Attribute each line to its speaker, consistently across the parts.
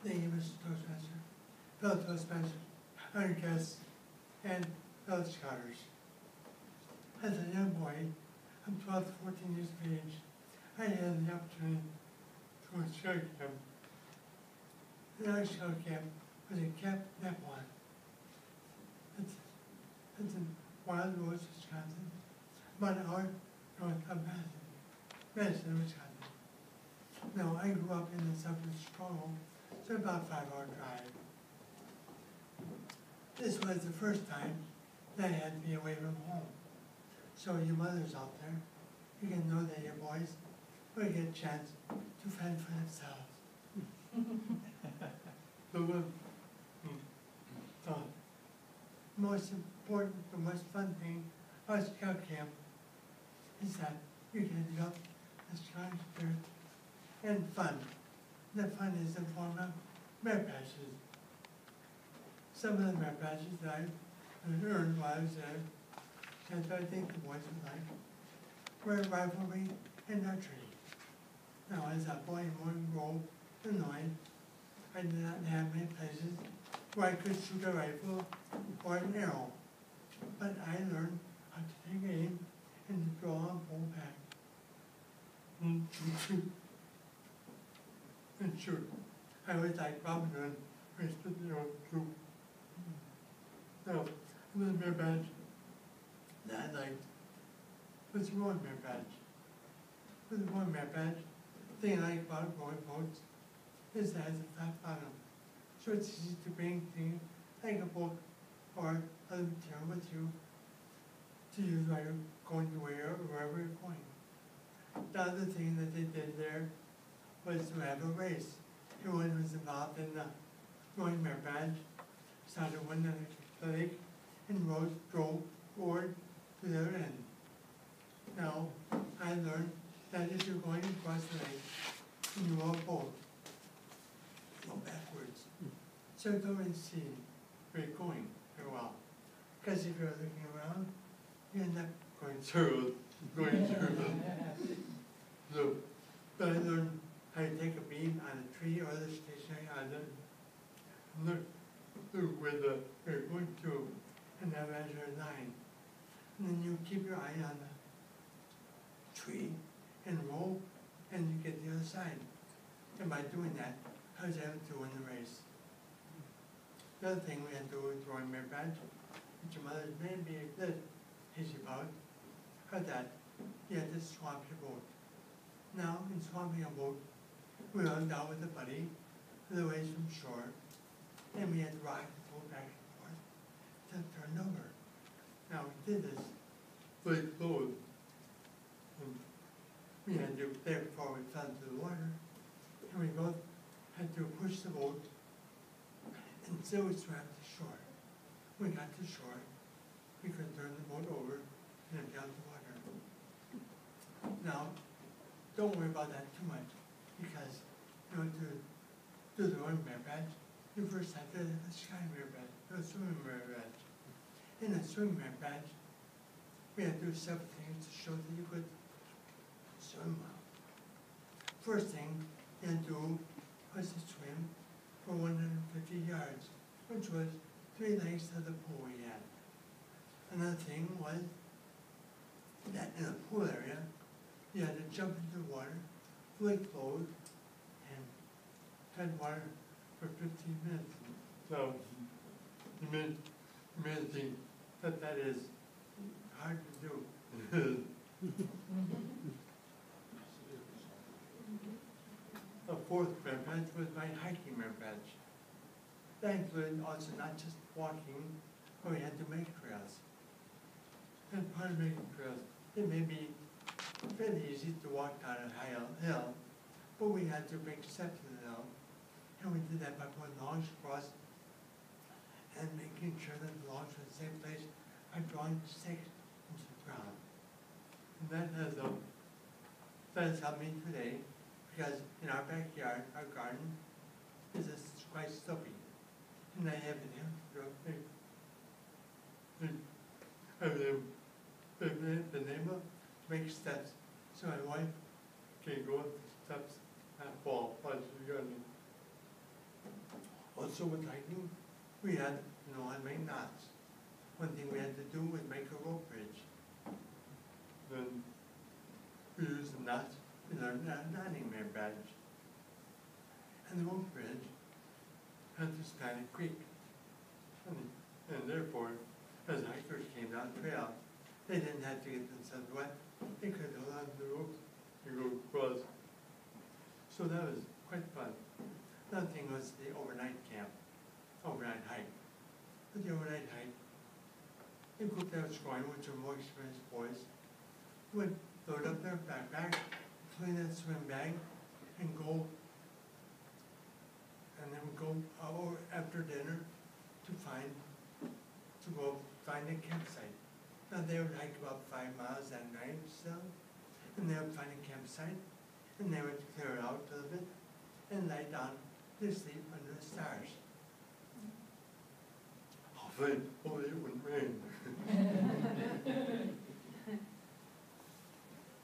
Speaker 1: Thank you, Mr. Toastmaster. Fellow Toastmasters, our guests, and fellow Scouters. As a young boy, I'm 12 to 14 years of age, I had the opportunity to go to Scout camp. And our Scout camp was in Camp Nepal. It's in Wild Rose, Wisconsin, about an hour north of Madison, Wisconsin. Now, I grew up in the suburbs of Chicago, so about a 5-hour drive. This was the first time that I had to be away from home. So you mothers out there, you can know that your boys will get a chance to fend for themselves. The most important, the most fun thing about Scout camp is that you can develop the Scout spirit and fun. The fun is in the form of merit badges. Some of the merit badges that I earned while I was there, and I think the boys would like, were rivalry and archery. Now, as a boy in Morgan Grove, Illinois, I did not have many places where I could shoot a rifle or an arrow, but I learned how to take aim and to draw and pull back. And shoot. I was like Robin Hood, who stood there on the troop. Now, another merit badge that I liked was the rowing merit badge. With the rowing merit badge, the thing I like about rowing boats is that it has a flat bottom. So it's easy to bring things like a book or other material with you to use while you're going to wherever you're going. The other thing that they did there was to have a race. Everyone who was involved in the rowing merit badge started one end of the lake and drove forward to the other end. Now, I learned that if you're going across the lake and you row a boat, go backwards. So go and see where you're going very well. Because if you're looking around, you end up going circles, So, but I learned how to take a beam on a tree or other stationary island, look where you're going to, and now measure a line. And then you keep your eye on the tree and roll, and you get the other side. And by doing that, I was able to win the race. The other thing we had to do with throwing merit badge, which your mothers may be a bit hazy about, are that you had to swamp your boat. Now, in swamping a boat, we hung out with a buddy a little ways from shore, and we had to rock the boat back and forth till it turned over. Now, we did this really close. We had to, therefore, we fell into the water, and we both had to push the boat until we swam to shore. When we got to shore, we could turn the boat over and empty out the water. Now, don't worry about that too much, because in order to do the rowing merit badge, you first have to have a sky merit badge, a swimming merit badge. In a swimming merit badge, we had to do several things to show that you could swim well. First thing you had to do was to swim for 150 yards, which was 3 lengths of the pool we had. Another thing was that in a pool area, you had to jump into the water, fully clothed, and tread water for 15 minutes. So, amazing that is hard to do. A fourth merit badge was my hiking merit badge. That included also not just walking, but we had to make trails. And part of making trails, it may be fairly easy to walk down a high hill, but we had to break steps in the hill. And we did that by putting logs across and making sure that the logs were in the same place by drawing stakes into the ground. And that has helped me today, because in our backyard, our garden is quite slopey. And I have been able to make steps so my wife can go up the steps and fall while she's gardening. Also with hiking, we had to know how to make knots. One thing we had to do was make a rope bridge. Then we used the knots in our knotting badge. And the rope bridge had to span a creek. And therefore, as hikers came down the trail, they didn't have to get themselves wet. They could hold on to the rope and go across. So that was quite fun. Another thing was the overnight camp, overnight hike. With the overnight hike, the group that was going, which were more experienced boys, would load up their backpack, clean that swim bag, and go, and then would go over after dinner to go find a campsite. Now they would hike about 5 miles that night still, and they would find a campsite, and they would clear it out a little bit, and lie down to sleep under the stars. Hopefully it wouldn't rain.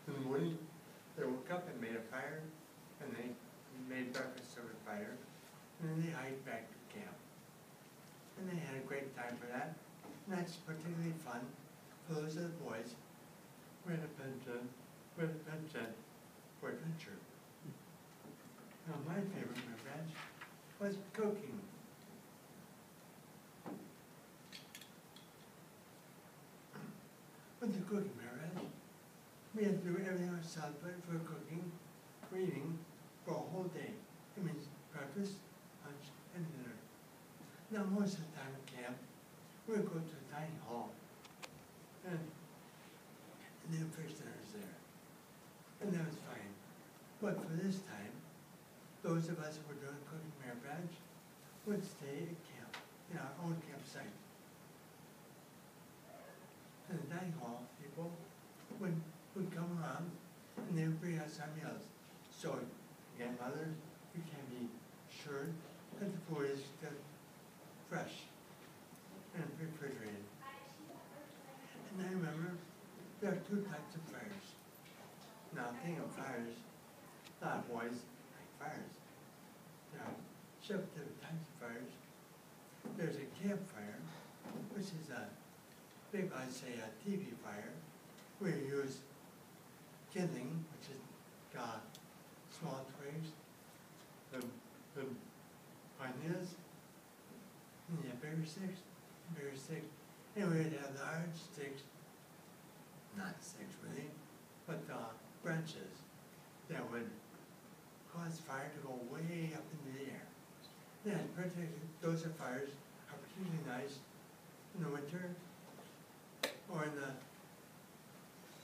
Speaker 1: In the morning, they woke up and made a fire, and they made breakfast over the fire, and then they hiked back to camp. And they had a great time for that. And that's particularly fun for those of the boys who had a penchant for adventure. Now my favorite revenge was cooking. With the cooking revenge, we had to do everything ourselves for cooking, for eating, for a whole day. It means breakfast, lunch, and dinner. Now most of the time at camp, we would go to the dining hall, and the fish dinners there. And that was fine. But for this time, those of us who were doing cooking merit badge would stay at camp, in our own campsite. And the dining hall people would come around, and they would bring us our meals. So, again, mothers, we can be sure that the food is fresh and refrigerated. And I remember there are 2 types of fires. Now, thinking of fires, a lot of boys like fires. There are several different types of fires. There's a campfire, which is a big, I'd say, a TV fire, where you use kindling, which is small twigs, and pine needles, and you have bigger sticks. Anyway, they have large sticks, not sticks really, but branches that would cause fire to go way up into the air. Yeah, those fires are particularly nice in the winter or in the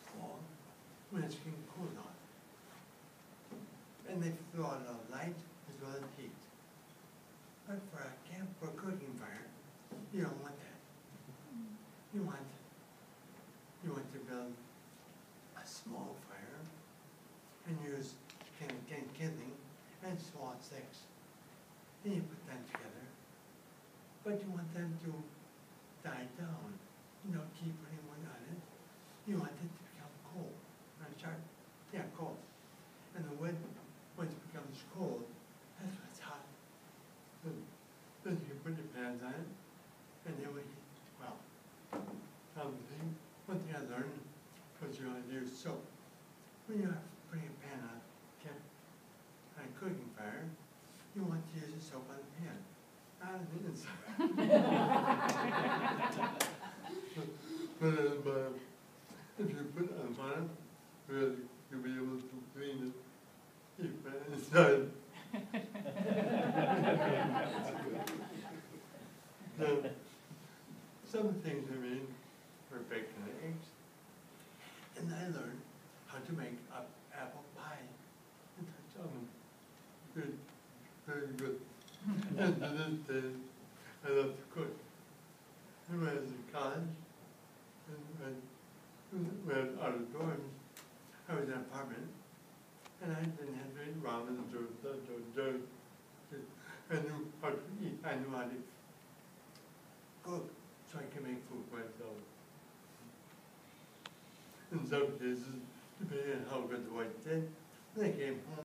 Speaker 1: fall when it's getting cool out. And they throw out a lot of light as well as heat. But for a cooking fire, you don't want that. You want to build a small fire and use kindling and small sticks. And you put them together. But you want them to die down. You don't keep putting one on it. You want it to become cold. Not sharp. Yeah, cold. And the wood, once it becomes cold, that's when it's hot. Then you put your pans on it, and then we heat. Well, one thing I learned was you want to use soap. When you're putting a pan on a cooking fire, you want to use the soap on the pan, not on the inside. but if you put it on the bottom, you'll be able to clean it if you put it inside. Some things I mean were bacon and eggs, and I learned how to make apple pie and Dutch oven. Good, very good. And to this day, I love to cook. And when I was in college, and when I was out of dorms, I was in an apartment, and I didn't have to eat ramen or I knew how to eat. I knew how to cook, so I can make food myself. In some cases, depending on how good the wife did, when I came home,